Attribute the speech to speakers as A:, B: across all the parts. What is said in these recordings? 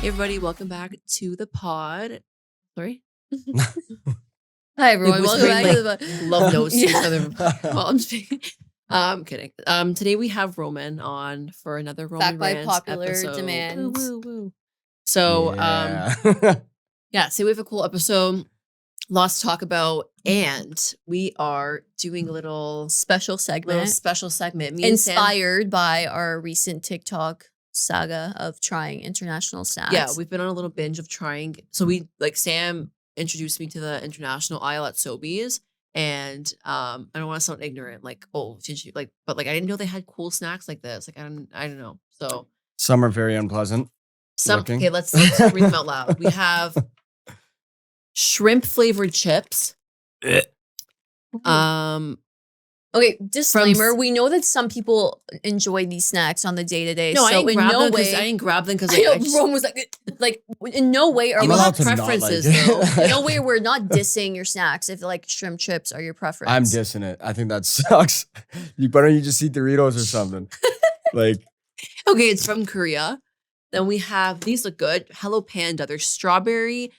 A: Hey everybody, welcome back to the pod. Sorry.
B: Hi everyone, welcome back to the pod.
A: Love notes to each
B: Yeah.
A: other. Well, I'm just kidding. I'm kidding. Today we have Roman on for another Roman
B: Back by
A: rant
B: popular
A: episode.
B: demand.
A: Woo, woo, woo. So yeah, so we have a cool episode. Lots to talk about, and we are doing a little
B: Special segment
A: special segment. Me and Sam,
B: inspired by our recent TikTok saga of trying international snacks.
A: yeah, we've been on a little binge of trying. So we Sam introduced me to the international aisle at Sobeys, and I don't want to sound ignorant, like, oh, did you but I didn't know they had cool snacks like this. Like I don't know. So
C: some are very unpleasant.
A: okay, let's read them out loud. We have shrimp flavored chips.
B: Okay, disclaimer, we know that some people enjoy these snacks on the day-to-day.
A: No,
B: so
A: I didn't grab them because
B: Rome was like in no way are
C: I'm
B: we
C: allowed to
A: preferences
C: not like
A: though.
B: in no way we're not dissing your snacks if like shrimp chips are your preference.
C: I'm dissing it. I think that sucks. Why don't you just eat Doritos or something? Like,
A: okay, it's from Korea. Then we have, these look good. Hello Panda. They're strawberry.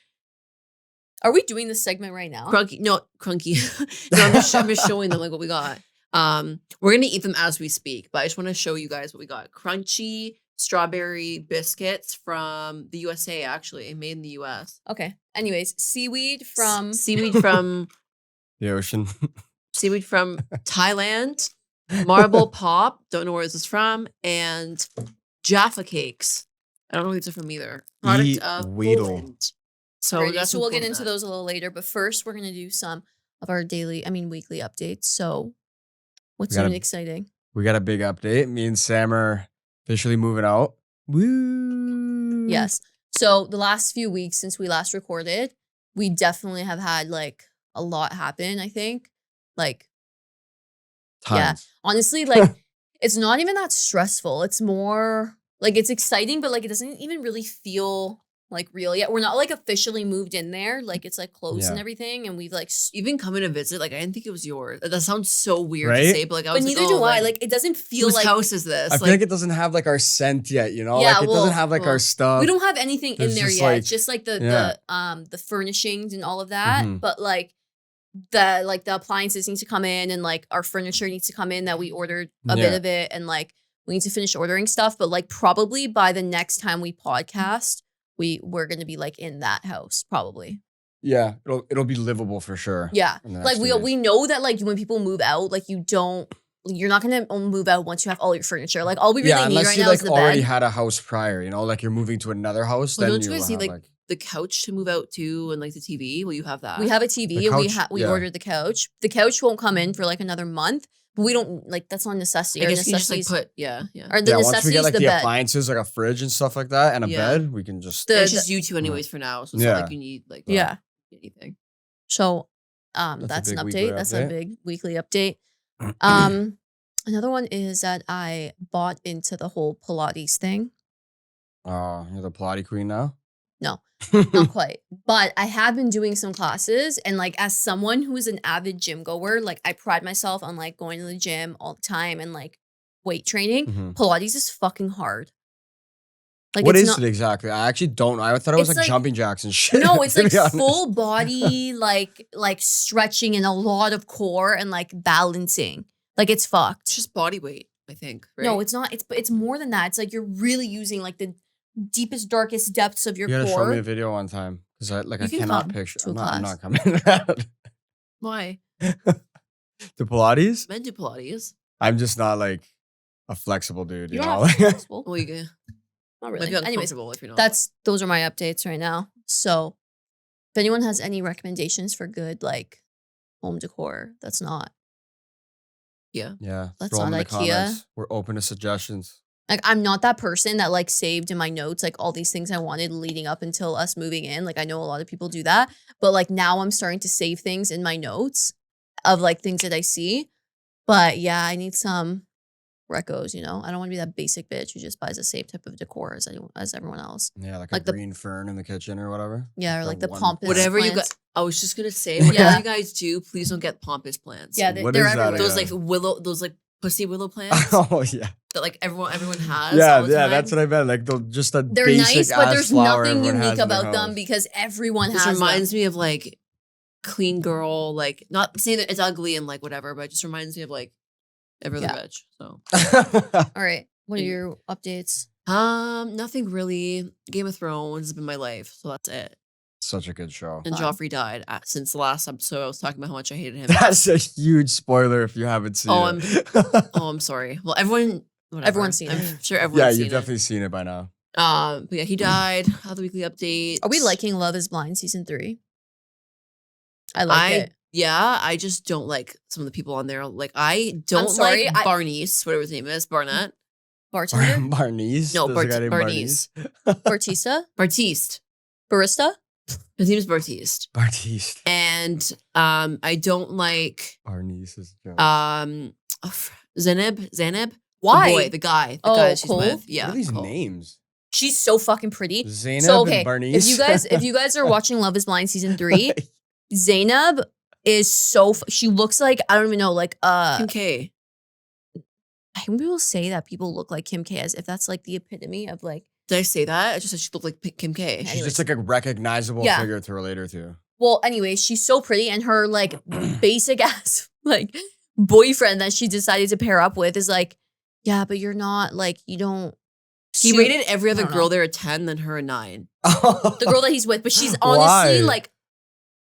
B: Are we doing this segment right now?
A: Crunky. No, I'm just showing them like what we got. We're gonna eat them as we speak, but I just want to show you guys what we got. Crunchy strawberry biscuits from the USA, actually, made in the US.
B: Okay. Anyways, seaweed from
C: the ocean.
A: seaweed from Thailand. Marble pop. Don't know where this is from. And Jaffa cakes. I don't know where these are from either. Product of
C: Weedle.
A: Poland. So,
B: so we'll get into those a little later, but first we're gonna do some of our weekly updates. So what's new and exciting?
C: We got a big update. Me and Sam are officially moving out. Woo!
B: Yes. So the last few weeks since we last recorded, we definitely have had like a lot happen, I think. Like,
C: Tons.
B: yeah, honestly, like it's not even that stressful. It's more like it's exciting, but like it doesn't even really feel like real yet. We're not like officially moved in there. Like it's like close and everything. And we've like
A: even coming to visit. Like I didn't think it was yours. That sounds so weird
C: Right?
A: to say, but like I was
B: neither do I. Like it doesn't feel
A: whose
B: like
A: house is this?
C: I feel like it doesn't have like our scent yet, you know?
B: Yeah,
C: like it doesn't have like our stuff.
B: we don't have anything in
C: There's
B: there
C: just,
B: yet.
C: like-
B: Just like the furnishings and all of that.
C: Mhm.
B: But like the appliances need to come in and like our furniture needs to come in that we ordered a bit of it, and like we need to finish ordering stuff. But like probably by the next time we podcast, we're gonna be like in that house probably.
C: Yeah, it'll be livable for sure.
B: Yeah,
C: in the
B: like
C: next
B: we
C: 2 days.
B: we know that like when people move out, like you're not gonna move out once you have all your furniture. Like all we really need
C: unless
B: right
C: you
B: now
C: like
B: is the
C: already
B: bed.
C: had a house prior, you know, like you're moving to another house.
A: Well,
C: Then
A: don't you
C: will
A: guys need
C: have,
A: like the couch to move out to and like the TV? Will you have that?
B: We have a TV
C: The
B: and
C: couch,
B: we
C: yeah.
B: ordered the couch. The couch won't come in for like another month, but we don't like that's not a necessity.
A: I
B: Our
A: guess you just like
B: necessities
A: put yeah.
B: or the
C: once we
B: necessity
C: get
B: is
C: like
B: the
C: the
B: bed.
C: appliances, like a fridge and stuff like that, and a
A: Yeah.
C: bed, we can just.
A: It's just you two anyways for now. So it's not
C: Yeah.
A: like you need like
B: Yeah.
A: anything.
B: So
C: That's
B: that's
C: a
B: an
C: big weekly
B: update. That's a
C: update.
B: big weekly update. Another one is that I bought into the whole Pilates thing.
C: Oh, you're the Pilates queen now.
B: No, not quite. But I have been doing some classes, and like as someone who is an avid gym goer, like I pride myself on like going to the gym all the time and like weight training.
C: Mhm.
B: Pilates is fucking hard. Like
C: What
B: it's
C: is
B: not,
C: it exactly? I actually don't know. I thought it was
B: It's
C: like
B: like-
C: jumping jacks and shit.
B: No, it's
C: to
B: like
C: be honest.
B: full body, like stretching and a lot of core and like balancing. Like it's fucked.
A: It's just body weight, I think. Right?
B: No, it's not. It's more than that. It's like you're really using like the deepest, darkest depths of your
C: You gotta show me a
B: core.
C: video one time because I
B: You can
C: cannot
B: come
C: picture.
B: to a
C: I'm
B: class.
C: not coming.
A: Why
C: The Pilates.
A: men do Pilates.
C: I'm just not like a flexible dude. You
B: You're
C: know.
B: not flexible.
A: Well, you
B: Not
A: might
B: really.
A: be
B: Anyways,
A: uncomfortable if you're not.
B: those are my updates right now. So if anyone has any recommendations for good like home decor, that's not
A: yeah.
C: Yeah.
B: That's
C: throw 'em
B: not
C: in the
B: IKEA.
C: comments. We're open to suggestions.
B: like I'm not that person that like saved in my notes like all these things I wanted leading up until us moving in. Like I know a lot of people do that, but like now I'm starting to save things in my notes of like things that I see. But yeah, I need some recos, you know? I don't want to be that basic bitch who just buys the same type of decor as everyone else.
C: Yeah, like
B: Like
C: a
B: the-
C: green fern in the kitchen or whatever.
B: Yeah, or
C: The
B: like the
C: one-
B: pompous
A: Whatever you got.
B: plants.
A: I was just gonna say, whatever
B: Yeah.
A: you guys do, please don't get pompous plants.
B: Yeah,
C: What
B: they're
C: is that
B: everywhere.
A: those like pussy willow plants.
C: Oh yeah.
A: that like everyone has.
C: Yeah,
A: all the time.
C: that's what I meant. Like just a
B: They're
C: basic
B: nice, but
C: ass
B: there's
C: flower
B: nothing
C: everyone has
B: unique
C: in their
B: about them
C: house.
B: because everyone
A: This
B: has
A: reminds
B: them.
A: me of like clean girl, like not saying that it's ugly and like whatever, but it just reminds me of like every other
B: Yeah.
A: bitch. So
B: All right. What are
A: And-
B: your updates?
A: nothing really. Game of Thrones has been my life, so that's it.
C: Such a good show.
A: And
B: Fun.
A: Joffrey died since the last episode. I was talking about how much I hated him.
C: That's a huge spoiler if you haven't seen
A: Oh,
C: it.
A: Oh, I'm sorry. Well, everyone, whatever.
B: Everyone's seen
A: I'm
B: it.
A: sure
C: yeah,
A: everyone's seen
C: you've definitely seen it by now.
A: it. But yeah, he died. Other weekly update.
B: Are we liking Love is Blind season 3? I like it.
A: Yeah, I just don't like some of the people on there. Like I don't
B: sorry,
A: like Barney's, whatever his name is, Barnett.
B: Bartender?
C: Barney's?
A: No,
C: There's a guy named
A: Barney's.
B: Bartista?
A: Bartiste.
B: Barista?
A: His name is Bartiste.
C: Bartiste.
A: And I don't like
C: Barney's is a joke.
A: Zaneb.
B: Why?
A: The boy, the guy
B: Oh,
A: that she's
B: Cole?
A: with. Yeah.
C: What are these
A: Cole.
C: names?
B: She's so fucking pretty.
C: Zainab
B: So okay,
C: and Barney's.
B: if you guys are watching Love is Blind season 3, Zainab is so she looks like, I don't even know, like
A: Kim K.
B: I think people say that people look like Kim K as if that's like the epitome of like,
A: Did I say that? I just said she looked like Kim K.
C: She's
B: anyways.
C: just like a recognizable
B: Yeah.
C: figure to relate her to.
B: well, anyways, she's so pretty and her like basic ass like boyfriend that she decided to pair up with is like, yeah, but you're not like, you don't.
A: He
B: suit-
A: rated every other
B: I don't
A: girl
B: know.
A: there a 10, then her a 9.
B: the girl that he's with, but she's honestly
C: Why?
B: like,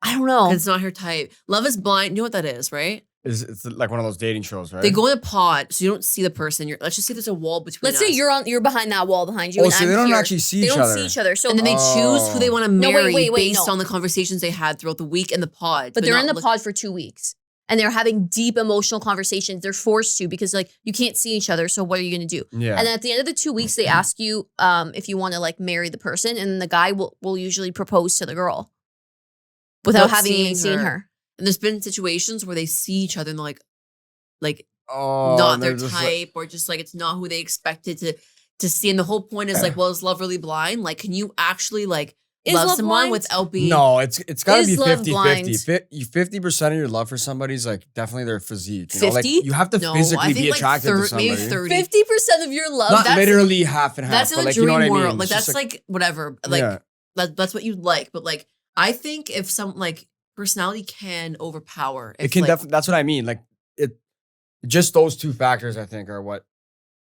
B: I don't know.
A: It's not her type. Love is Blind. You know what that is, right?
C: It's like one of those dating shows, right?
A: They go in a pod, so you don't see the person. Let's just say there's a wall between
B: Let's
A: us.
B: say you're behind that wall behind you.
C: Oh,
B: and
C: so
B: I'm
C: they don't
B: here.
C: actually see
B: They
C: each
B: don't
C: other.
B: see each other. So
A: And then they choose who they want to
B: No,
A: marry
B: wait,
A: based
B: no.
A: on the conversations they had throughout the week in the pod.
B: but they're in
A: not
B: the pod for 2 weeks and they're having deep emotional conversations. They're forced to because like you can't see each other. So what are you going to do?
C: Yeah.
B: And then at the end of the 2 weeks, they ask you if you want to like marry the person, and the guy will usually propose to the girl without having even seen her.
A: And there's been situations where they see each other and they're like
C: oh,
A: not
C: and
A: their
C: they're just
A: type, or just like it's not who they expected to see. And the whole point is like, well, is love really blind? Like, can you actually like
B: Is
A: love
B: love
A: someone
B: blind?
A: without being
C: No, it's got to
B: Is
C: be
B: love
C: 50-50.
B: blind?
C: 50% of your love for somebody is like definitely their physique. You know? Like
B: 50?
C: you have to
A: No,
C: physically
A: I think
C: be
A: like
C: attracted to
A: maybe
C: somebody.
A: 30.
B: 50% of your love.
C: Not
A: that's-
C: literally half and half,
A: That's
C: but
A: in the
C: like
A: dream
C: you know what I mean.
A: world. Like
C: It's
A: that's
C: just
A: like whatever. Like
C: yeah.
A: that's what you like. But like I think if some like personality can overpower,
C: It
A: if,
C: can
A: like,
C: definitely. That's what I mean. Like it. Just those two factors, I think, are what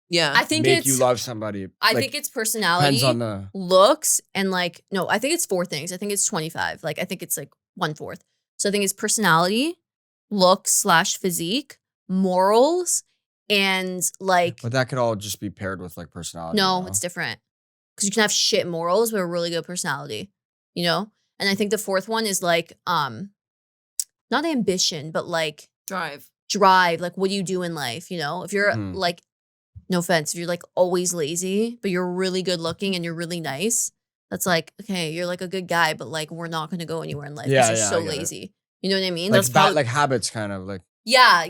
A: yeah.
B: I think
C: make
B: it's
C: you love somebody.
B: I
C: Like,
B: think it's personality,
C: depends on the.
B: looks, and like no, I think it's 4 things. I think it's 25. Like I think it's like 1/4. So I think it's personality, looks / physique, morals, and like
C: But that could all just be paired with like personality.
B: no,
C: you know?
B: it's different. Because you can have shit morals but a really good personality, you know? And I think the 4th one is like not ambition, but like
A: drive.
B: drive. Like what do you do in life, you know? If you're
C: Mhm.
B: like, no offense, if you're like always lazy, but you're really good looking and you're really nice, that's like, okay, you're like a good guy, but like we're not gonna go anywhere in life because
C: Yeah,
B: you're
C: yeah,
B: so
C: I get it.
B: lazy. You know what I mean?
C: Like
B: That's
C: bad,
B: probably
C: like habits, kind of like.
B: yeah.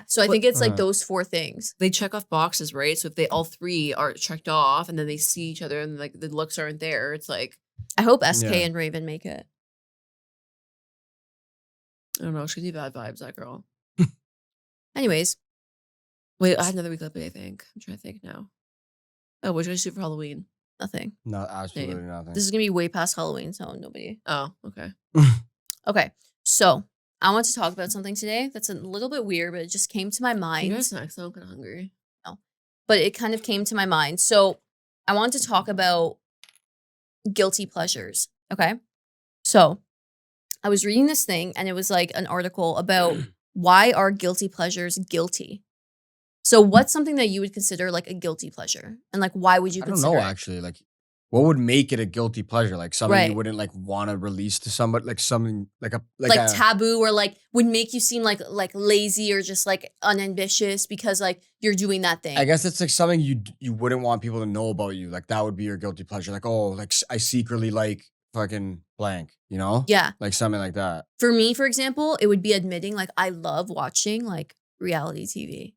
B: So I
A: But-
B: think it's like
C: Uh.
B: those 4 things.
A: They check off boxes, right? So if they all 3 are checked off and then they see each other and like the looks aren't there, it's like
B: I hope SK
C: Yeah.
B: and Raven make it.
A: I don't know. She gives you bad vibes, that girl.
B: Anyways,
A: Wait, I had another week left, I think. I'm trying to think now. Oh, what should I do for Halloween?
B: nothing.
C: Not absolutely nothing.
B: This is gonna be way past Halloween, so nobody.
A: Oh, okay.
B: Okay, so I want to talk about something today that's a little bit weird, but it just came to my
A: You
B: mind.
A: guys snacks? I'm kind of hungry.
B: But it kind of came to my mind. So I want to talk about guilty pleasures. Okay. So I was reading this thing and it was like an article about why are guilty pleasures guilty? So what's something that you would consider like a guilty pleasure? And like why would you
C: I don't
B: consider
C: know
B: it?
C: actually. Like, what would make it a guilty pleasure? Like something
B: Right.
C: you wouldn't like want to release to somebody. Like something like a
B: Like
C: a,
B: taboo or like would make you seem like lazy or just like unambitious because like you're doing that thing.
C: I guess it's like something you wouldn't want people to know about you. Like that would be your guilty pleasure. Like oh, like I secretly like fucking blank. You know?
B: Yeah.
C: Like something like that.
B: For me, for example, it would be admitting like I love watching like reality TV.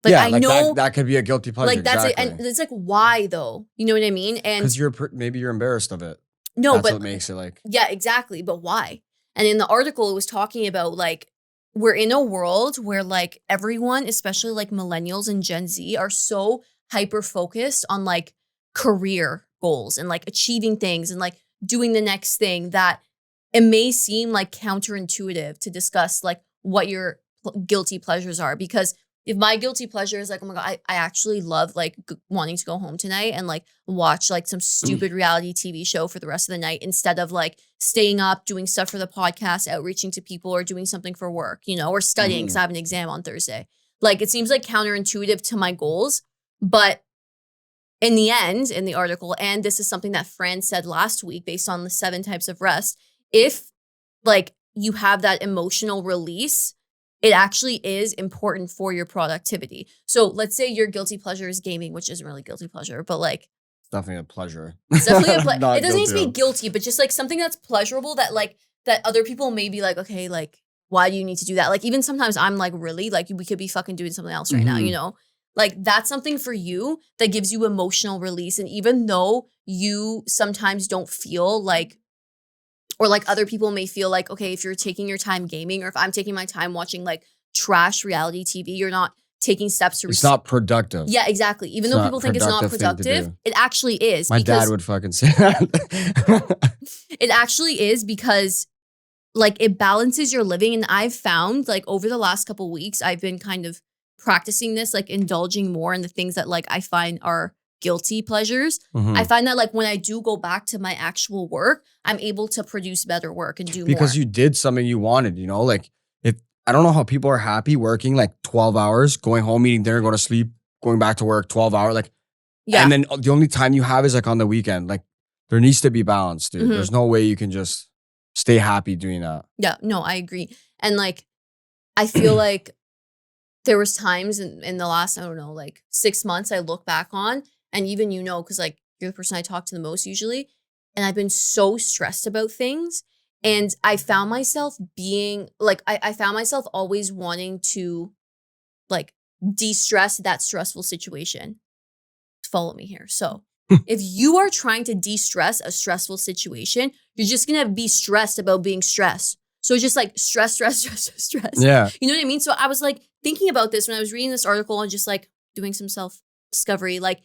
B: Like
C: yeah,
B: I
C: like
B: know
C: that could be a guilty pleasure.
B: like that's
C: exactly.
B: it. And it's like why though? You know what I mean? And
C: Because maybe you're embarrassed of it.
B: no,
C: That's
B: but
C: what makes it like.
B: yeah, exactly. But why? And in the article, it was talking about like we're in a world where like everyone, especially like millennials and Gen Z, are so hyper focused on like career goals and like achieving things and like doing the next thing that it may seem like counterintuitive to discuss like what your guilty pleasures are. Because if my guilty pleasure is like, oh my God, I actually love like wanting to go home tonight and like watch like some stupid reality TV show for the rest of the night instead of like staying up, doing stuff for the podcast, outreaching to people or doing something for work, you know, or studying because I have an exam on Thursday. Like it seems like counterintuitive to my goals. But in the end, in the article, and this is something that Fran said last week based on the 7 types of rest, if like you have that emotional release, it actually is important for your productivity. So let's say your guilty pleasure is gaming, which isn't really guilty pleasure, but like
C: It's definitely a pleasure.
B: it's definitely a pleasure.
C: Not
B: It doesn't need to be
C: guilty
B: guilty, but just like something that's pleasurable that like that other people may be like, okay, like why do you need to do that? Like even sometimes I'm like, really? Like we could be fucking doing something else right now, you know? Like that's something for you that gives you emotional release. And even though you sometimes don't feel like, or like other people may feel like, okay, if you're taking your time gaming or if I'm taking my time watching like trash reality TV, you're not taking steps to
C: It's not productive.
B: Yeah, exactly. Even
C: It's
B: though
C: not
B: people think it's not
C: productive thing to
B: productive,
C: do.
B: it actually is.
C: My
B: because
C: dad would fucking say that.
B: It actually is because like it balances your living. And I've found like over the last couple weeks, I've been kind of practicing this, like indulging more in the things that like I find are guilty pleasures. I find that like when I do go back to my actual work, I'm able to produce better work and do
C: Because
B: more.
C: you did something you wanted, you know? Like if I don't know how people are happy working like 12 hours, going home, eating dinner, going to sleep, going back to work, 12 hours. Like,
B: Yeah.
C: and then the only time you have is like on the weekend. Like there needs to be balance, dude.
B: Mhm.
C: There's no way you can just stay happy doing that.
B: Yeah, no, I agree. And like, I feel like there was times in the last, I don't know, like 6 months I look back on, and even you know, because like you're the person I talk to the most usually, and I've been so stressed about things. And I found myself being like, I found myself always wanting to like de-stress that stressful situation. Follow me here. So if you are trying to de-stress a stressful situation, you're just going to be stressed about being stressed. So just like stress.
C: Yeah.
B: You know what I mean? So I was like thinking about this when I was reading this article and just like doing some self-discovery. Like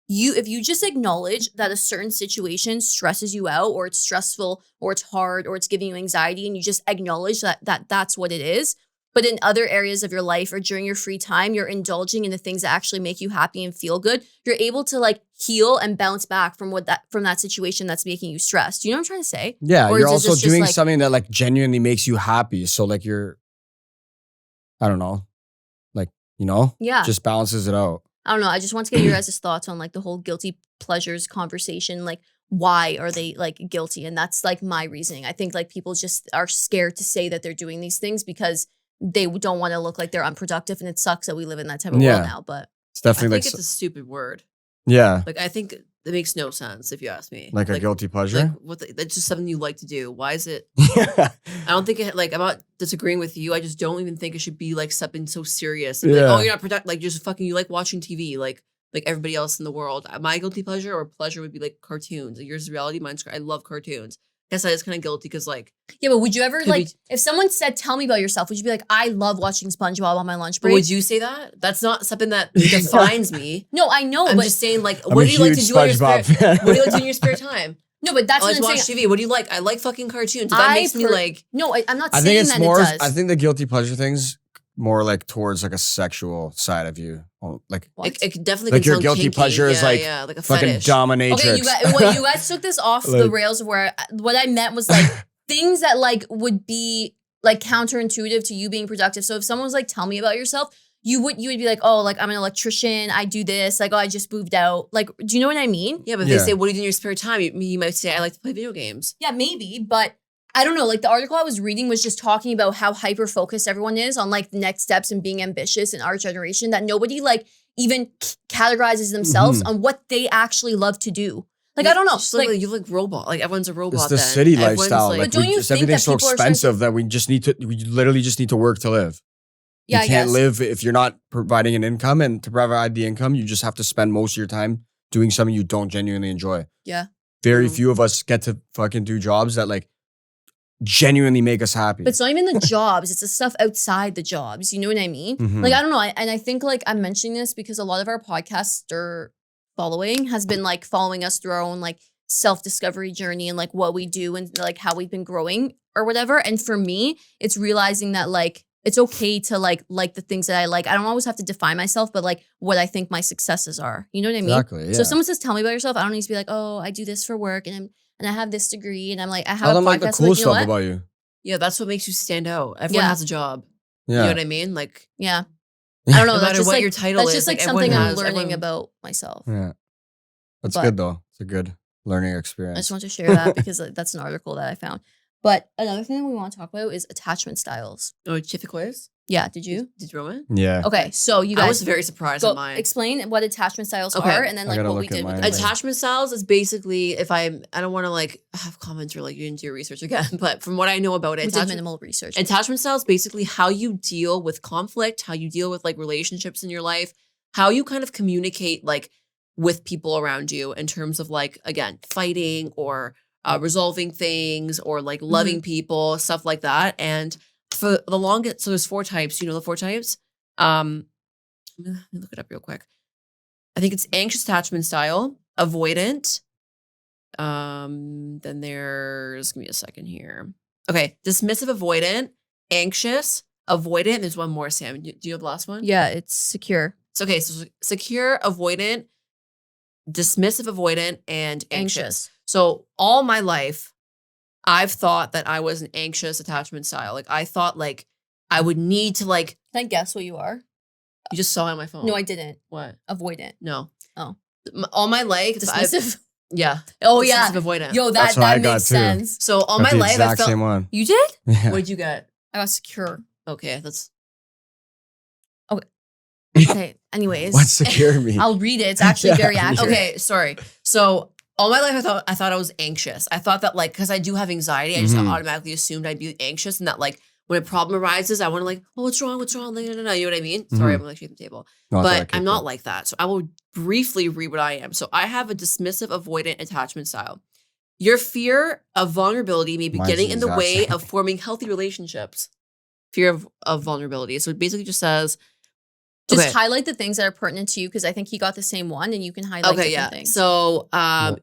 B: if you just acknowledge that a certain situation stresses you out or it's stressful or it's hard or it's giving you anxiety and you just acknowledge that that's what it is. But in other areas of your life or during your free time, you're indulging in the things that actually make you happy and feel good. You're able to like heal and bounce back from that situation that's making you stressed. Do you know what I'm trying to say?
C: Yeah.
B: Or
C: You're
B: is it
C: also
B: just
C: doing
B: like-
C: something that like genuinely makes you happy. So like I don't know, like, you know,
B: Yeah.
C: just balances it out.
B: I don't know. I just want to get your guys' thoughts on like the whole guilty pleasures conversation. Like, why are they like guilty? And that's like my reasoning. I think like people just are scared to say that they're doing these things because they don't want to look like they're unproductive. And it sucks that we live in that type of world now. But
C: It's
A: I
C: definitely
A: think
C: like,
A: it's a stupid word.
C: yeah,
A: Like I think it makes no sense if you ask me.
C: like a guilty pleasure.
A: That's just something you like to do. Why is it?
C: Yeah.
A: I don't think it. Like I'm not disagreeing with you. I just don't even think it should be like something so serious. And be
C: Yeah.
A: like, oh, you're not productive. Like just fucking. You like watching TV. Like everybody else in the world. My guilty pleasure or pleasure would be like cartoons. Like yours is reality. Mine's. I love cartoons. Guess I was kind of guilty because like.
B: yeah, but would you ever
A: Could
B: like
A: be-
B: if someone said, "Tell me about yourself"? Would you be like, "I love watching SpongeBob on my lunch
A: But
B: break"?
A: would you say that? That's not something that defines me.
B: No, I know,
A: I'm
B: but
A: just saying like,
C: I'm
A: what
C: a
A: do you like to
C: huge
A: do in your spare?
C: SpongeBob fan.
A: What do you like to do in your spare time?
B: no, but that's
A: I
B: what
A: like to
B: I'm
A: watch
B: saying.
A: TV. What do you like? I like fucking cartoons. So that
B: I
A: makes me like.
B: No, I'm not
C: I
B: saying
C: think it's
B: that
C: more.
B: it does.
C: I think the guilty pleasure thing's more like towards like a sexual side of you, like
B: What?
A: It definitely
C: Like
A: can
C: your
A: sound
C: guilty
A: kinky.
C: pleasure is
A: Yeah,
C: like
A: yeah, like a
C: fucking
A: fetish.
C: dominatrix.
B: Okay, you guys took this off the
C: Like-
B: rails of where what I meant was like things that like would be like counterintuitive to you being productive. So if someone was like, "Tell me about yourself," you would be like, "Oh, like I'm an electrician. I do this. Like, oh, I just moved out." Like, do you know what I mean?
A: Yeah, but if
C: Yeah.
A: they say, "What do you do in your spare time?" You might say, "I like to play video games."
B: Yeah, maybe, but I don't know. Like the article I was reading was just talking about how hyper focused everyone is on like next steps and being ambitious in our generation that nobody like even categorizes themselves on what they actually love to do. Like, I don't know.
A: Just
B: Like,
A: you like robot. Like everyone's a robot.
C: It's the
A: then.
C: city
A: Everyone's
C: lifestyle.
A: Like,
C: Like,
B: But don't you
C: just
B: think
C: everything's
B: that
C: so
B: people are starting to-
C: expensive that we literally just need to work to live.
B: yeah,
C: You
B: I
C: can't
B: guess.
C: live if you're not providing an income, and to provide the income, you just have to spend most of your time doing something you don't genuinely enjoy.
B: Yeah.
C: Very
A: Mhm.
C: few of us get to fucking do jobs that like genuinely make us happy.
B: But it's not even the jobs. It's the stuff outside the jobs. You know what I mean?
C: Mhm.
B: Like, I don't know. And I think like I'm mentioning this because a lot of our podcaster following has been like following us through our own like self-discovery journey and like what we do and like how we've been growing or whatever. And for me, it's realizing that like it's okay to like the things that I like. I don't always have to define myself, but like what I think my successes are. You know what I mean?
C: Exactly.
B: So
C: Yeah.
B: if someone says, "Tell me about yourself," I don't need to be like, "Oh, I do this for work and I have this degree and I'm like I have
C: Tell
B: a
C: them
B: podcast."
C: like the
B: I'm
C: cool
B: like, you know
C: stuff
B: what?
C: about you.
A: Yeah, that's what makes you stand out. Everyone
B: Yeah.
A: has a job. You
C: Yeah.
A: know what I mean? Like,
B: Yeah. I don't know.
A: no
B: That's
A: matter
B: just
A: what
B: like
A: your title
B: that's
A: is,
B: just like
A: everyone
B: something I'm
A: has-
B: learning
A: everyone-
B: about myself.
C: Yeah. That's
B: But-
C: good though. It's a good learning
B: I
C: experience.
B: just want to share that because like, that's an article that I found. But another thing that we want to talk about is attachment styles.
A: Oh, Chiffy quiz?
B: Yeah, did you?
A: Did you Roman?
C: Yeah.
B: Okay, so you
A: I
B: guys
A: was very surprised
B: go
A: at mine.
B: explain what attachment styles
A: Okay.
B: are and then
C: I
B: like
C: gotta
B: what we
C: look at
B: did with
C: mine.
B: them.
A: Attachment styles is basically if I don't want to like have comments or like you didn't do your research again, but from what I know about it,
B: We did minimal research.
A: attachment style is basically how you deal with conflict, how you deal with like relationships in your life, how you kind of communicate like with people around you in terms of like, again, fighting or resolving things or like loving people, stuff like that. And for the longest, so there's 4 types. You know the 4 types? Let me look it up real quick. I think it's anxious attachment style, avoidant. Then there's, give me a second here. Okay, dismissive avoidant, anxious, avoidant. There's one more, Sam. Do you have the last one?
B: Yeah, it's secure.
A: So, okay, so secure, avoidant, dismissive avoidant, and anxious. So all my life, I've thought that I was an anxious attachment style. Like I thought like I would need to like,
B: Can I guess what you are?
A: you just saw it on my phone.
B: No, I didn't.
A: What?
B: Avoidant.
A: No.
B: Oh.
A: All my life,
B: Dismissive.
A: yeah.
B: Oh yeah.
A: Dismissive avoidant.
B: Yo,
C: That's
B: that
C: what I
B: that
C: got
B: makes
C: too.
B: sense.
A: So all
C: Got
A: my
C: the
A: life, I
C: exact
A: felt.
C: same one.
A: You did?
C: Yeah.
A: What did you get?
B: I got secure.
A: Okay, that's
B: Okay. Anyways.
C: What secure me?
B: I'll read it. It's actually
C: Yeah.
B: very accurate.
A: okay. Sorry. So all my life, I thought I was anxious. I thought that like because I do have anxiety, I just
C: Mhm.
A: automatically assumed I'd be anxious, and that like when a problem arises, I want to like, oh, what's wrong? What's wrong? Like, no. You know what I mean? Sorry,
C: Mhm.
A: I'm like shaking the table,
C: No, it's
A: but
C: alright,
A: I'm
C: keep
A: not
C: it.
A: like that. So I will briefly read what I am. So I have a dismissive avoidant attachment style. Your fear of vulnerability may be
C: Mine's
A: getting
C: the
A: in the
C: exact
A: way
C: same.
A: of forming healthy relationships. Fear of vulnerability. So it basically just says.
B: Just
A: Okay.
B: highlight the things that are pertinent to you because I think he got the same one and you can highlight
A: Okay,
B: different
A: yeah.
B: things.
A: So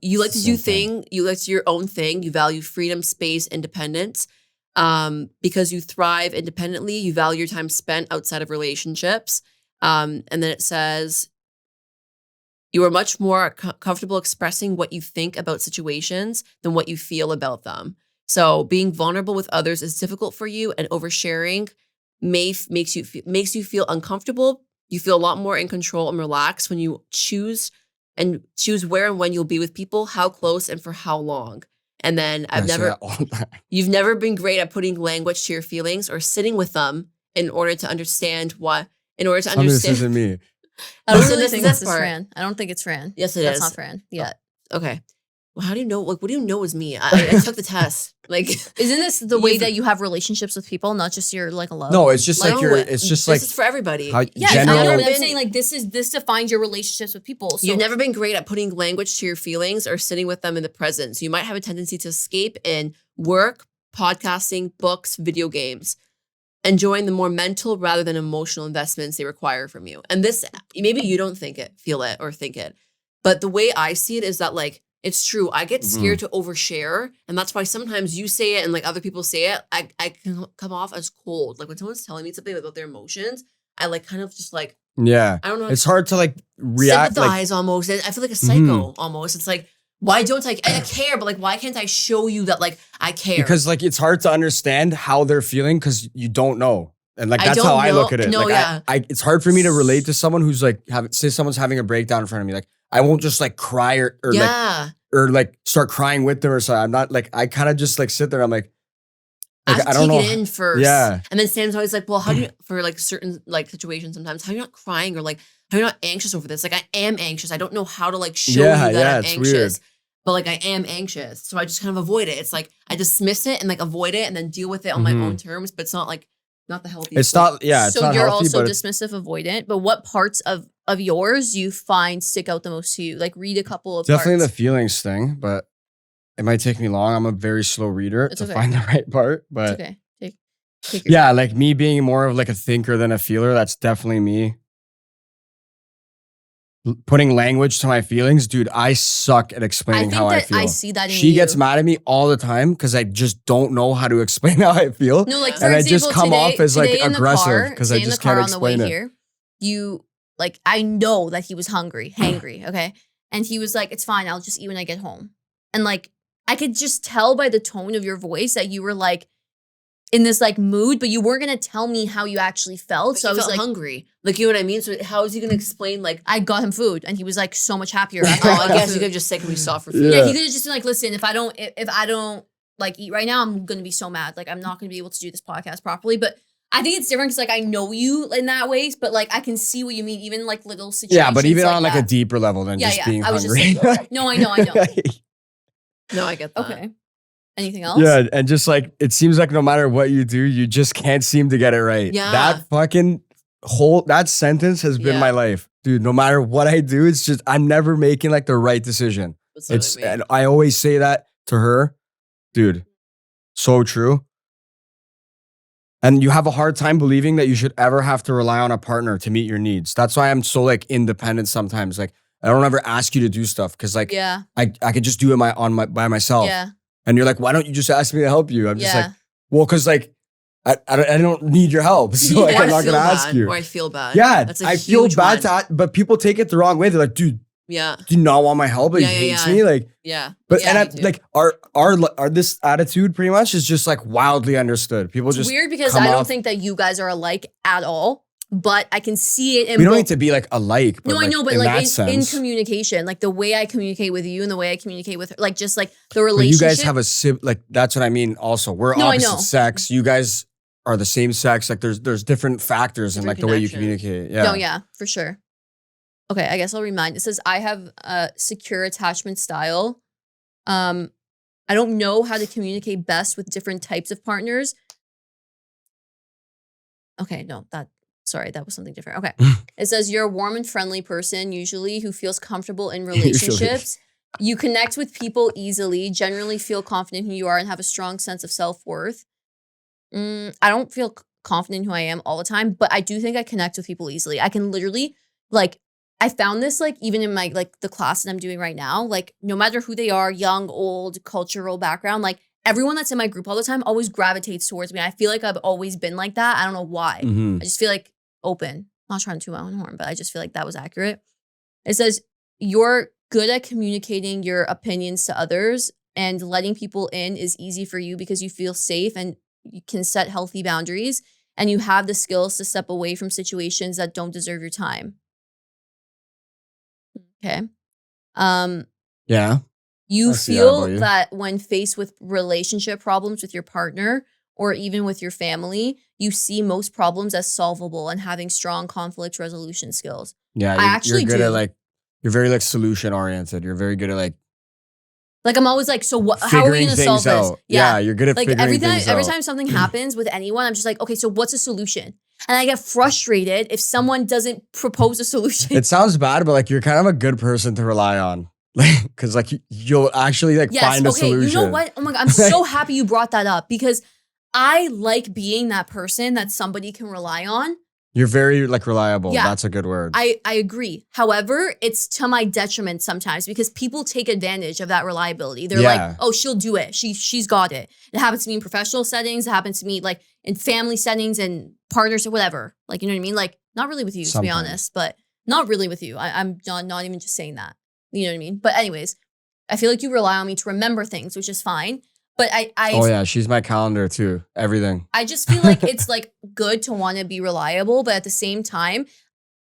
A: you like
C: it's
A: to
C: the
A: do
C: same thing.
A: you like to do your own thing. You value freedom, space, independence. Because you thrive independently, you value your time spent outside of relationships. And then it says you are much more comfortable expressing what you think about situations than what you feel about them. So being vulnerable with others is difficult for you, and oversharing makes you feel uncomfortable. You feel a lot more in control and relaxed when you choose where and when you'll be with people, how close and for how long. And then
C: I say that all the time.
A: you've never been great at putting language to your feelings or sitting with them in order to understand
C: Tell me this isn't me.
B: I don't
A: So
B: really
A: this
B: think
A: is
B: this
A: this
B: is
A: part.
B: Fran. I don't think it's Fran.
A: Yes, it
B: That's
A: is.
B: not Fran. Yeah.
A: Okay. Well, how do you know? Like, what do you know is me? I took the test. Like,
B: Isn't this the way
A: You've-
B: that you have relationships with people, not just your like a love?
C: No, it's just like
A: no,
C: you're. It's just
A: this
C: like
A: is for everybody.
C: how
B: Yeah,
C: general.
B: I know, but I'm
A: been-
B: saying like this defines your relationships with people. So
A: You've never been great at putting language to your feelings or sitting with them in the present. So you might have a tendency to escape in work, podcasting, books, video games, enjoying the more mental rather than emotional investments they require from you. And this, maybe you don't feel it or think it, but the way I see it is that like, it's true. I get scared to overshare. And that's why sometimes you say it and like other people say it, I can come off as cold. Like when someone's telling me something about their emotions, I like kind of just like,
C: Yeah,
A: I don't know.
C: it's hard to like react. Like
A: sympathize almost. I feel like a psycho almost. It's like, why don't I care? But like, why can't I show you that like I care?
C: because like it's hard to understand how they're feeling because you don't know. And like
A: I
C: that's
A: don't
C: how I look
A: know.
C: at it.
A: No,
C: like
A: yeah.
C: I it's hard for me to relate to someone who's like say someone's having a breakdown in front of me. Like I won't just like cry or
A: yeah.
C: like start crying with them or something. I'm not like I kind of just like sit there. I'm like
A: I have to
C: I don't
A: take
C: know.
A: it in first.
C: Yeah.
A: And then Sam's always like, well, how do you, for like certain like situations sometimes, how are you not crying or like, how are you not anxious over this? Like I am anxious. I don't know how to like show you that I'm
C: it's
A: anxious.
C: weird.
A: But like I am anxious. So I just kind of avoid it. It's like I dismiss it and like avoid it and then deal with it on my own terms. But it's not like not the healthiest.
C: It's not. Yeah, it's
B: so
C: not
B: you're
C: healthy.
B: also
C: But it's,
B: dismissive avoidant. But what parts of yours do you find stick out the most to you? Like read a couple of
C: definitely
B: parts.
C: the feelings thing. But it might take me long. I'm a very slow reader
B: It's
C: to
B: okay.
C: find the right part.
B: It's
C: But
B: okay. Take your
C: yeah,
B: time.
C: like me being more of like a thinker than a feeler, that's definitely me. Putting language to my feelings, dude, I suck at
B: I
C: explaining
B: think
C: how I
B: that I
C: feel.
B: see that in
C: She gets
B: you.
C: mad at me all the time because I just don't know how to explain how I feel.
B: No, like
A: Yeah.
B: for
C: And I
B: example,
C: just come off as like
B: today in the
C: aggressive
B: car,
C: because I
B: today in the
C: just can't
B: car on the way
C: explain it.
B: here, you like I know that he was hangry, okay? And he was like, "It's fine, I'll just eat when I get home." And like I could just tell by the tone of your voice that you were like in this like mood, but you weren't gonna tell me how you actually felt.
A: Like,
B: So I
A: he
B: was
A: felt
B: like,
A: hungry. Like, you know what I mean? So how is he gonna explain like,
B: I got him food, and he was like so much happier after
A: oh,
B: I
A: I
B: got him
A: guess you
B: food.
A: could just say, can we stop for food?
B: Yeah,
C: Yeah.
B: he could have just been like, listen, if I don't like eat right now, I'm gonna be so mad. Like I'm not gonna be able to do this podcast properly. But I think it's different because like I know you in that ways, but like I can see what you mean, even like little situations.
C: Yeah, but even
B: like
C: on like a
B: that.
C: deeper level than
B: Yeah,
C: just
B: yeah,
C: being
B: I was just
C: hungry.
B: No, I know.
A: No, I get that.
B: Okay. Anything else?
C: Yeah, and just like it seems like no matter what you do, you just can't seem to get it right.
A: Yeah.
C: That fucking that sentence has been
A: Yeah.
C: my life. Dude, no matter what I do, it's just I'm never making like the right decision.
A: That's what
C: It's
A: I mean.
C: and I always say that to her. Dude, so true. And you have a hard time believing that you should ever have to rely on a partner to meet your needs. That's why I'm so like independent sometimes. Like I don't ever ask you to do stuff because like
B: Yeah.
C: I could just do it by myself.
B: Yeah.
C: And you're like, why don't you just ask me to help you? I'm just like,
B: Yeah.
C: well, because like I don't need your help, so like,
B: Yeah.
C: I'm not
A: feel
C: gonna ask
A: bad,
C: you.
A: Or I feel bad.
C: Yeah,
A: That's a
C: I feel
A: huge
C: bad,
A: one.
C: but people take it the wrong way. They're like, dude,
A: Yeah.
C: do you not want my help? Like,
A: Yeah,
C: he
A: yeah,
C: hates
A: yeah.
C: me. Like,
A: Yeah.
C: but
B: Yeah,
C: and I,
A: me too.
C: like our this attitude pretty much is just like wildly understood. People
B: It's
C: just
B: weird because
C: come
B: I don't
C: off-
B: think that you guys are alike at all, but I can see it in
C: we don't
B: both.
C: need to be like alike. But
B: No, I
C: like,
B: know, but
C: in
B: like
C: that
B: in
C: sense,
B: communication, like the way I communicate with you and the way I communicate with her, like just like the
C: but you
B: relationship.
C: guys have like that's what I mean. Also, we're
B: No, I
C: opposite
B: know.
C: sex. You guys are the same sex. Like there's different factors in
A: Different
C: like the way you
A: connection.
C: communicate. Yeah.
B: No, yeah, for sure. Okay, I guess I'll remind. It says I have a secure attachment style. I don't know how to communicate best with different types of partners. Okay, no, sorry, that was something different. Okay. It says you're a warm and friendly person, usually who feels comfortable in relationships. You connect with people easily, generally feel confident in who you are, and have a strong sense of self-worth. I don't feel confident in who I am all the time, but I do think I connect with people easily. I can literally, like, I found this, like, even in my, like, the class that I'm doing right now, like, no matter who they are, young, old, cultural background, like, everyone that's in my group all the time always gravitates towards me. I feel like I've always been like that. I don't know why.
C: Mhm.
B: I just feel like open. Not trying to toot my own horn, but I just feel like that was accurate. It says you're good at communicating your opinions to others, and letting people in is easy for you because you feel safe and you can set healthy boundaries, and you have the skills to step away from situations that don't deserve your time. Okay.
C: Yeah.
B: You
C: I see that
B: feel
C: about you.
B: that when faced with relationship problems with your partner or even with your family, you see most problems as solvable and having strong conflict resolution skills.
C: Yeah.
B: I actually
C: you're good
B: do.
C: at like you're very like solution oriented. You're very good at like
B: Like I'm always like, so what? How are we
C: figuring
B: going to
C: things
B: solve this?
C: out. Yeah, you're good at
B: Like
C: figuring
B: every time,
C: things
B: every
C: out.
B: time something happens with anyone, I'm just like, okay, so what's a solution? And I get frustrated if someone doesn't propose a solution.
C: It sounds bad, but like you're kind of a good person to rely on. Like, because like you'll actually like
B: Yes,
C: find a
B: okay.
C: solution.
B: You know what? Oh my God, I'm so happy you brought that up because I like being that person that somebody can rely on.
C: You're very like reliable.
B: Yeah.
C: That's a good word.
B: I agree. However, it's to my detriment sometimes because people take advantage of that reliability. They're
C: Yeah.
B: like, oh, she'll do it. She's got it. It happens to me in professional settings. It happens to me like in family settings and partners or whatever. Like, you know what I mean? Like, not really with you, to be
C: Sometimes.
B: honest, but not really with you. I'm not even just saying that. You know what I mean? But anyways, I feel like you rely on me to remember things, which is fine. But
C: Oh yeah, she's my calendar too. Everything.
B: I just feel like it's like good to want to be reliable, but at the same time,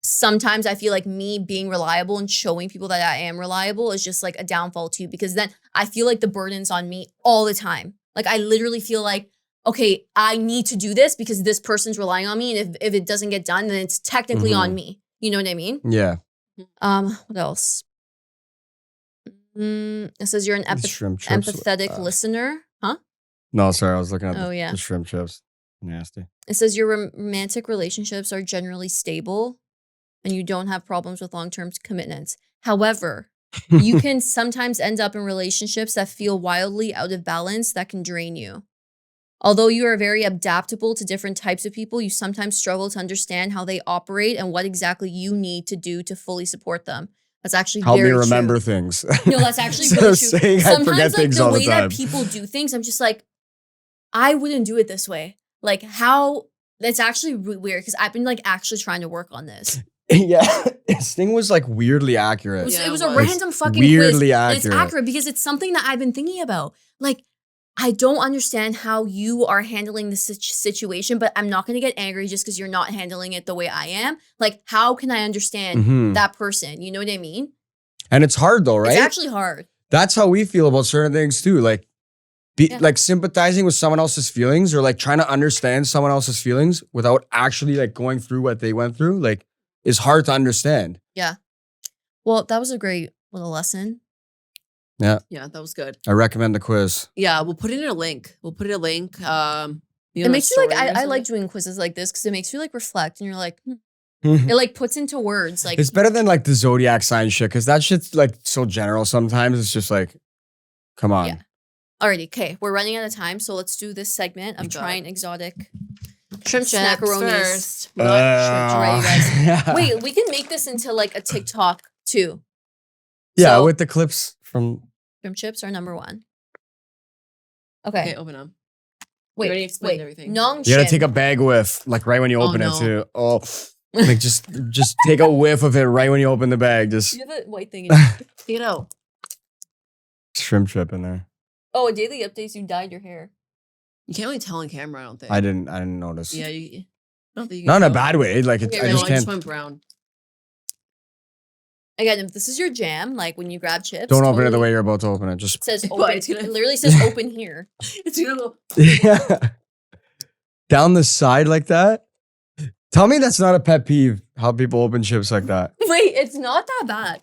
B: sometimes I feel like me being reliable and showing people that I am reliable is just like a downfall too, because then I feel like the burden's on me all the time. Like I literally feel like, okay, I need to do this because this person's relying on me. And if it doesn't get done, then it's technically on me. You know what I mean?
C: Yeah.
B: What else? It says you're an
C: The shrimp chips.
B: empathetic listener. Huh?
C: No, sorry, I was looking at
B: Oh, yeah.
C: the shrimp chips. Nasty.
B: It says your romantic relationships are generally stable and you don't have problems with long-term commitments. However, You can sometimes end up in relationships that feel wildly out of balance that can drain you. Although you are very adaptable to different types of people, you sometimes struggle to understand how they operate and what exactly you need to do to fully support them. That's actually
C: Help me
B: very
C: remember
B: true.
C: things.
B: No, that's actually
C: Instead
B: really
C: of
B: true.
C: saying I
B: Sometimes
C: forget
B: like
C: things
B: the
C: all the
B: way that
C: time.
B: people do things, I'm just like, I wouldn't do it this way. Like how that's actually weird because I've been like actually trying to work on this.
C: Yeah, this thing was like weirdly
B: It
C: accurate.
B: was,
A: Yeah,
B: it was
A: it
B: a
A: was.
B: random fucking
C: weirdly
B: quiz. And it's
C: accurate.
B: accurate because it's something that I've been thinking about. Like, I don't understand how you are handling this situation, but I'm not going to get angry just because you're not handling it the way I am. Like, how can I understand
C: Mhm.
B: that person? You know what I mean?
C: And it's hard though, right?
B: It's actually hard.
C: That's how we feel about certain things too. Like,
B: Yeah.
C: like sympathizing with someone else's feelings or like trying to understand someone else's feelings without actually like going through what they went through, like, is hard to understand.
B: Yeah. Well, that was a great little lesson.
C: Yeah,
A: Yeah, that was good.
C: I recommend the quiz.
A: Yeah, we'll put it in a link. We'll put it in a link.
B: It makes you like, I like doing quizzes like this because it makes you like reflect and you're like, it like puts into words. Like,
C: It's better than like the zodiac sign shit because that shit's like so general sometimes. It's just like, come on.
B: Yeah. Alrighty, okay, we're running out of time, so let's do this segment of
A: Got it.
B: trying exotic
A: shrimp chips
B: snackaronis.
A: first. We got shrimp
B: Right, you guys.
C: yeah.
B: Wait, we can make this into like a TikTok too.
C: Yeah,
B: So-
C: with the clips from.
B: Shrimp chips are number one.
A: Okay,
B: Okay,
A: open them.
B: wait,
A: already explained
B: wait.
A: everything.
B: Nong
C: You gotta
B: shim.
C: take a bag whiff, like right when you
A: Oh,
C: open
A: no.
C: it too. Oh, like just take a whiff of it right when you open the bag. Just
B: You have a white thing in your
A: Take it out.
C: shrimp chip in there.
B: Oh, in daily updates, you dyed your hair.
A: You can't really tell on camera, I don't think.
C: I didn't notice.
A: Yeah, I don't think you
C: Not in a
A: can tell.
C: bad way. Like
B: Okay,
C: I
B: no,
C: just
A: I
C: can't.
A: just went brown.
B: Again, if this is your jam, like when you grab chips,
C: Don't open it the
B: totally-
C: way you're about to open it. Just
B: It says
A: Why,
B: open.
A: it's gonna-
B: It literally says open here.
A: It's gonna go.
C: yeah. Down the side like that. Tell me that's not a pet peeve. How people open chips like that.
B: Wait, it's not that bad.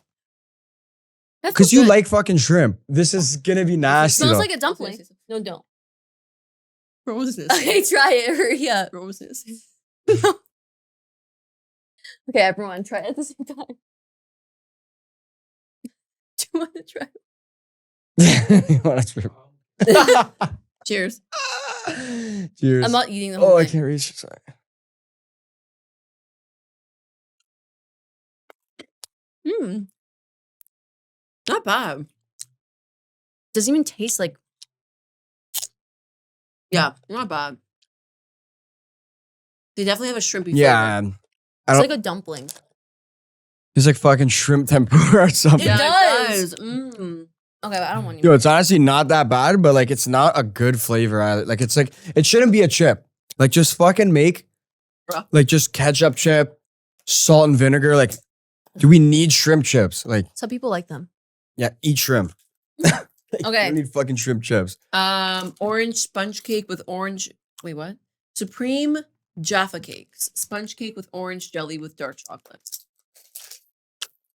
B: That
C: Because
B: feels
C: you
B: good.
C: like fucking shrimp. This is gonna be
B: It
C: nasty.
B: smells
C: though.
B: like a dumpling. No, don't.
A: What was this?
B: Okay, try it. Hurry up.
A: What was this?
B: Okay, everyone, try it at the same time. Do you want to try?
C: You wanna trip?
A: Cheers.
C: Cheers.
B: I'm not eating the whole
C: Oh, I
B: thing.
C: can't reach. Sorry.
A: Not bad.
B: Doesn't even taste like.
A: Yeah, not bad. They definitely have a shrimpy
C: Yeah.
A: flavor.
C: I
B: It's
C: don't-
B: like a dumpling.
C: It's like fucking shrimp tempura or something.
B: It
A: Yeah,
B: does.
A: it does. Mm.
B: Okay, but I don't want any.
C: Yo, it's honestly not that bad, but like it's not a good flavor either. Like it's like it shouldn't be a chip. Like just fucking make
A: Bruh.
C: like just ketchup chip, salt and vinegar. Like, do we need shrimp chips? Like,
B: Some people like them.
C: yeah, eat shrimp. Like,
B: Okay.
C: you don't need fucking shrimp chips.
A: Orange sponge cake with orange. Wait, what? Supreme Jaffa cakes. Sponge cake with orange jelly with dark chocolate.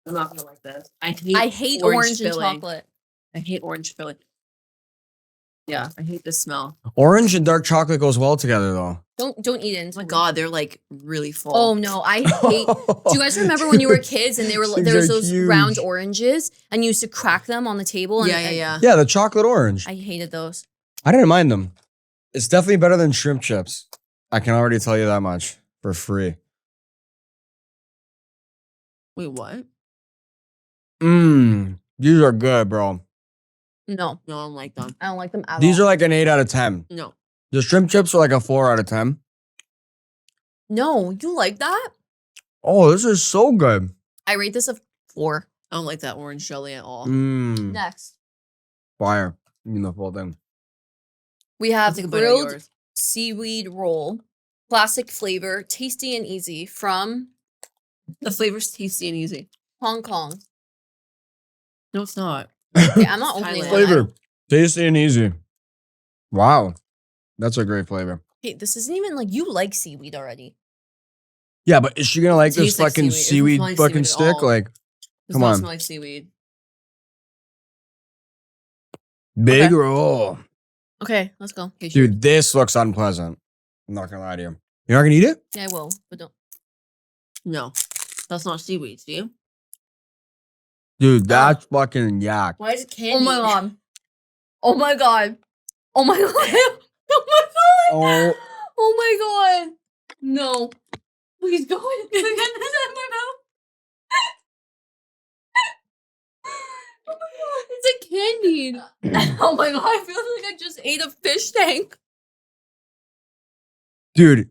A: I'm not gonna like this.
B: I hate orange and
A: filling.
B: chocolate.
A: I hate orange filling. Yeah, I hate the smell.
C: Orange and dark chocolate goes well together though.
B: Don't eat it.
A: Oh
B: Into
A: my
B: me.
A: god, they're like really full.
B: Oh no, I hate. Do you guys remember when you were kids and they were
C: Things
B: there was
C: are
B: those round
C: huge.
B: oranges and you used to crack them on the table? And,
A: yeah,
B: and
A: yeah.
C: Yeah, the chocolate orange.
B: I hated those.
C: I didn't mind them. It's definitely better than shrimp chips. I can already tell you that much for free.
A: Wait, what?
C: These are good, bro.
B: No,
A: No, I don't like them.
B: I don't like them at
C: These
B: all.
C: are like an 8 out of 10.
A: No.
C: The shrimp chips are like a 4 out of 10.
B: No, you like that?
C: Oh, this is so good.
B: I rate this a 4.
A: I don't like that orange jelly at all.
B: Next,
C: Fire. You mean the full thing.
B: we have
A: Take a bite out of
B: grilled
A: yours.
B: seaweed roll, classic flavor, tasty and easy from
A: The flavor's tasty and easy.
B: Hong Kong.
A: No, it's not.
B: Okay, I'm not
A: Thailand.
B: opening one.
C: Flavor. Tasty and easy. Wow. That's a great flavor.
B: Hey, this isn't even like you like seaweed already.
C: Yeah, but is she gonna like this
A: Tastes like
C: fucking
A: seaweed. It doesn't
C: seaweed
A: smell like
C: fucking
A: seaweed at
C: stick?
A: all.
C: Like,
A: It
C: Come
A: does not
C: on.
A: smell like seaweed.
C: big
B: Okay.
C: roll.
B: Okay, let's go.
A: Okay, sure.
C: Dude, this looks unpleasant. I'm not gonna lie to you. You're not gonna eat it?
B: Yeah, I will, but don't.
A: No, that's not seaweed. Do you?
C: Dude, that's fucking yak.
A: Why is it candy?
B: Oh my god. Oh my god. Oh my god. Oh my god.
C: Oh.
B: Oh my god. No. Please go ahead. Get this out of my mouth. Oh my god. It's a candy. Oh my god. I feel like I just ate a fish tank.
C: Dude,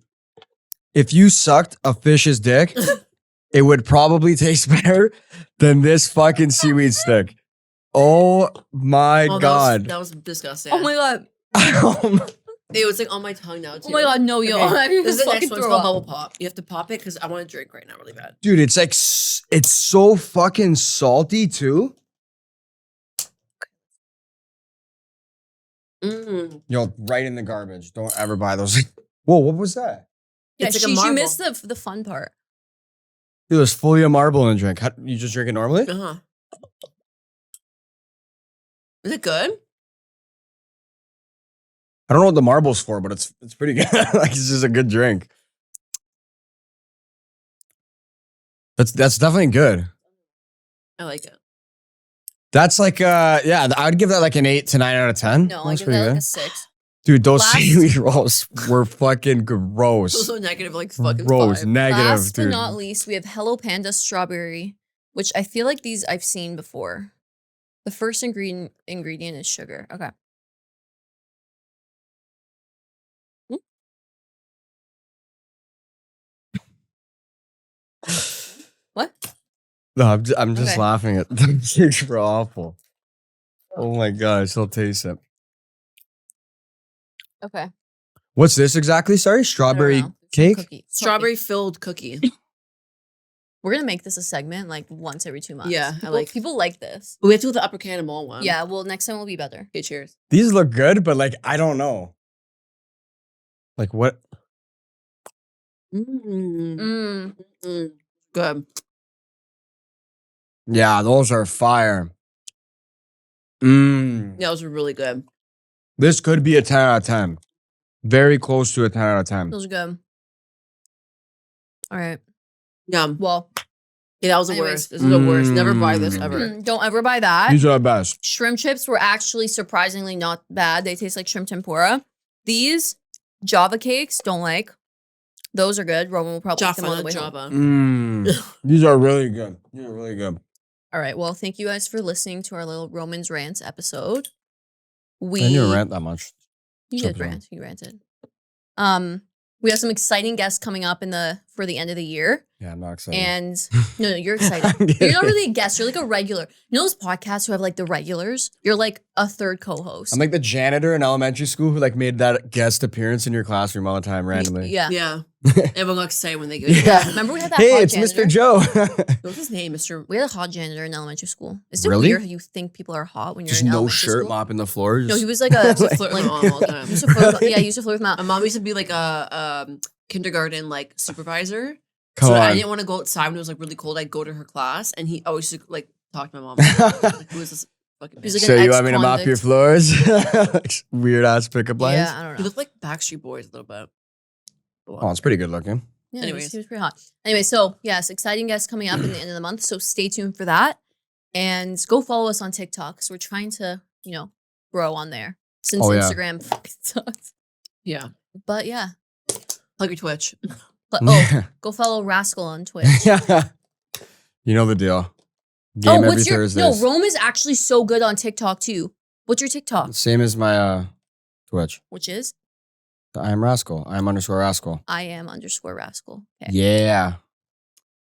C: if you sucked a fish's dick, it would probably taste better than this fucking seaweed stick. Oh my
A: Oh,
C: god.
A: that was disgusting.
B: Oh my god.
A: It was like on my tongue now too.
B: Oh my god, no, yo.
A: Okay,
B: I need
A: this
B: to
A: is the
B: fucking
A: next one. It's
B: throw
A: called
B: up.
A: bubble pop. You have to pop it because I want to drink right now really bad.
C: Dude, it's like, it's so fucking salty too.
A: Mm.
C: Yo, right in the garbage. Don't ever buy those. Whoa, what was that?
B: Yeah,
A: It's like a
B: she
A: marble.
B: missed the fun part.
C: Dude, there's fully a marble in a drink. How, you just drink it normally?
A: Uh-huh. Is it good?
C: I don't know what the marble's for, but it's pretty good. Like, it's just a good drink. That's definitely good.
A: I like it.
C: That's like yeah, I'd give that like an 8 to 9 out of 10.
B: No, I
C: That's
B: give
C: pretty
B: that like
C: good.
B: a 6.
C: Dude, those
B: Last-
C: seaweed rolls were fucking gross.
A: So negative, like fucking
C: Gross,
A: 5.
C: negative,
B: Last
C: dude.
B: but not least, we have Hello Panda Strawberry, which I feel like these I've seen before. The first ingredient is sugar. Okay. What?
C: No, I'm just
B: Okay.
C: laughing at them. These were awful. Oh my god, I still taste it.
B: Okay.
C: What's this exactly? Sorry,
B: I don't
C: strawberry
B: know. It's a
C: cake.
B: cookie.
A: Strawberry filled cookie.
B: We're gonna make this a segment like once every 2 months.
A: Yeah, I
B: People,
A: like-
B: people like this.
A: We have to do the upper cannonball one.
B: Yeah. Well, next time will be better.
A: Okay, cheers.
C: These look good, but like I don't know. Like what?
A: Mm.
B: Mm.
A: Good.
C: Yeah, those are fire.
A: Yeah, those were really good.
C: This could be a 10 out of 10. Very close to a 10 out of 10.
B: Those are good. All right.
A: Yum.
B: Well,
A: Yeah, that was the
B: Anyways.
A: worst. This is the worst. Never buy this ever.
B: don't ever buy that.
C: These are the best.
B: Shrimp chips were actually surprisingly not bad. They taste like shrimp tempura. These Java cakes, don't like. Those are good. Roman will probably eat them on the
A: Java,
B: way home.
A: Java.
C: These are really good. These are really good.
B: All right. Well, thank you guys for listening to our little Romans rants episode.
C: I didn't rant that much.
B: You
C: Except
B: did
C: for-
B: rant. You ranted. We have some exciting guests coming up for the end of the year.
C: Yeah, I'm not excited.
B: And no, you're excited.
C: I'm
B: You're not
C: kidding.
B: really a guest. You're like a regular. You know those podcasts who have like the regulars? You're like a third co-host.
C: I'm like the janitor in elementary school who like made that guest appearance in your classroom all the time randomly.
B: Yeah.
A: Yeah. Everyone got excited when they go.
C: Yeah.
B: Remember we had that
C: Hey,
B: hot
C: it's
B: janitor?
C: Mr. Joe.
A: What's his name, Mr.
B: We had a hot janitor in elementary school. Is it
C: Really?
B: weird how you think people are hot when you're
C: Just
B: in
C: no
B: elementary
C: shirt,
B: school?
C: mopping the floor.
B: No,
C: just-
B: he was like a
A: Flirt with my mom all the time.
B: he used to flirt with, yeah, he used to flirt with
A: My
B: my
A: mom used to be like a kindergarten like supervisor.
C: Come
A: so
C: on.
A: I didn't want to go outside when it was like really cold. I'd go to her class, and he always used to like talk to my mom. Like, who is this fucking?
B: He's
A: bitch?
B: like
C: So
B: an
C: you want me to mop your
B: ex-convict.
C: floors? Weird ass pickup lines.
B: Yeah, I don't
A: He
B: know.
A: looked like Backstreet Boys a little bit.
C: Oh, it's pretty good looking.
B: Yeah,
A: Anyways.
B: he was pretty hot. Anyway, so yes, exciting guests coming up in the end of the month. So stay tuned for that. And go follow us on TikTok because we're trying to, grow on there. Since
C: Oh, yeah.
B: Instagram fucking sucks.
A: Yeah.
B: But yeah.
A: Plug your Twitch.
B: But, oh, go follow Rascal on Twitch.
C: You know the deal. Game every Thursday.
B: No, Rome is actually so good on TikTok too. What's your TikTok?
C: Same as my Twitch.
B: Which is
C: I am Rascal. I am _Rascal.
B: I am _Rascal. Okay.
C: Yeah.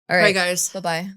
B: All
A: All right,
B: right.
A: guys.
B: Bye bye.